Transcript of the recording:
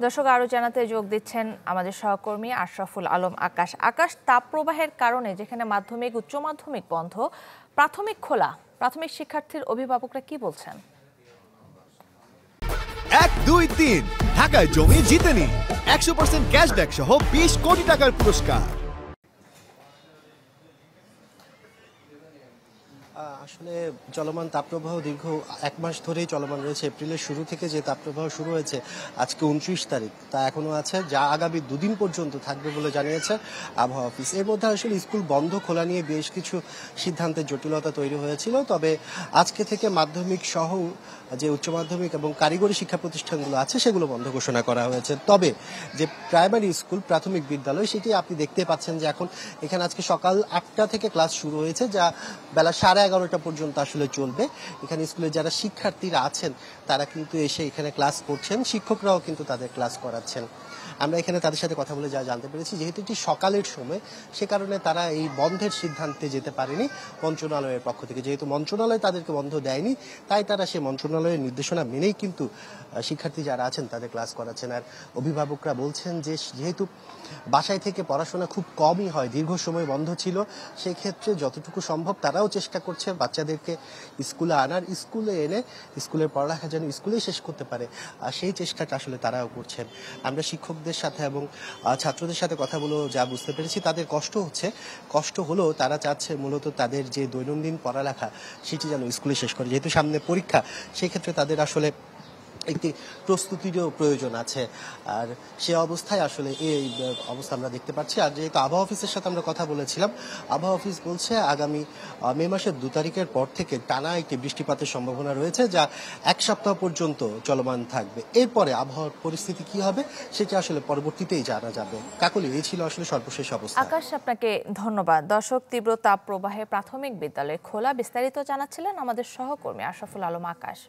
দর্শক আরো জানাতে যোগ দিচ্ছেন আমাদের সহকর্মী আশরাফুল আলম আকাশ। আকাশ, তাপপ্রবাহের কারণে যেখানে মাধ্যমিক উচ্চ মাধ্যমিক বন্ধ, প্রাথমিক খোলা, প্রাথমিক শিক্ষার্থীর অভিভাবকরা কি বলছেন? 1, 2, 3 ঢাকায় জমি জিতে নিন 100% ক্যাশব্যাক সহ 20 কোটি টাকার পুরস্কার। আসলে চলমান তাপপ্রবাহ দীর্ঘ 1 মাস ধরেই চলমান রয়েছে। এপ্রিলের শুরু থেকে যে তাপপ্রবাহ শুরু হয়েছে আজকে 29 তারিখ, তা এখনো আছে, যা আগামী 2 দিন পর্যন্ত থাকবে বলে জানিয়েছে আবহাওয়া অফিস। এর মধ্যে আসলে স্কুল বন্ধ খোলা নিয়ে বেশ কিছু সিদ্ধান্তের জটিলতা তৈরি হয়েছিল। তবে আজকে থেকে মাধ্যমিক সহ যে উচ্চ মাধ্যমিক এবং কারিগরি শিক্ষা প্রতিষ্ঠানগুলো আছে সেগুলো বন্ধ ঘোষণা করা হয়েছে। তবে যে প্রাইমারি স্কুল, প্রাথমিক বিদ্যালয়, সেটি আপনি দেখতে পাচ্ছেন যে এখন এখানে আজকে সকাল 8টা থেকে ক্লাস শুরু হয়েছে, যা বেলা 11:30 পর্যন্ত আসলে চলবে। এখানে স্কুলে যারা শিক্ষার্থীরা আছেন তারা কিন্তু এসে এখানে ক্লাস করছেন, শিক্ষকরাও কিন্তু তাদের ক্লাস করাচ্ছেন। আমরা এখানে তাদের সাথে কথা বলে যা জানতে পেরেছি, যেহেতু এটি সকালের সময়, সে কারণে তারা এই বন্ধের সিদ্ধান্তে যেতে পারেনি মন্ত্রণালয়ের পক্ষ থেকে। যেহেতু মন্ত্রণালয় তাদেরকে বন্ধ দেয়নি, তাই তারা সে মন্ত্রণালয়ের নির্দেশনা মেনেই কিন্তু শিক্ষার্থী যারা আছেন তাদের ক্লাস করাচ্ছেন। আর অভিভাবকরা বলছেন যে যেহেতু বাসায় থেকে পড়াশোনা খুব কমই হয়, দীর্ঘ সময় বন্ধ ছিল, সেই ক্ষেত্রে যতটুকু সম্ভব তারাও চেষ্টা করছে বাচ্চাদেরকে স্কুলে আনার, স্কুলে এনে স্কুলের পড়ালেখা যেন স্কুলেই শেষ করতে পারে, আর সেই চেষ্টাটা আসলে তারাও করছেন। আমরা শিক্ষকদের সাথে এবং ছাত্রদের সাথে কথা বলেও যা বুঝতে পেরেছি, তাদের কষ্ট হলেও তারা চাচ্ছে মূলত তাদের যে দৈনন্দিন পড়ালেখা সেটি যেন স্কুলে শেষ করে। যেহেতু সামনে পরীক্ষা, সেই ক্ষেত্রে তাদের আসলে একটি প্রস্তুতিরও প্রয়োজন আছে। আর সে অবস্থায় আসলে এই অবস্থা আমরা দেখতে পাচ্ছি। আর যেহেতু আবহাওয়া অফিসের সাথে আমরা কথা বলেছিলাম, আবহাওয়া অফিস বলছে আগামী মে মাসের 2 তারিখের পর থেকে টানা একটি বৃষ্টিপাতের সম্ভাবনা রয়েছে, যা 1 সপ্তাহ পর্যন্ত চলমান থাকবে। এরপরে আবহাওয়ার পরিস্থিতি কি হবে সেটা আসলে পরবর্তীতেই জানা যাবে। কাকলি, এই ছিল আসলে সর্বশেষ অবস্থা। আকাশ, আপনাকে ধন্যবাদ। দর্শক, তীব্র তাপ প্রবাহে প্রাথমিক বিদ্যালয় খোলা, বিস্তারিত জানাচ্ছিলেন আমাদের সহকর্মী আশরাফুল আলম আকাশ।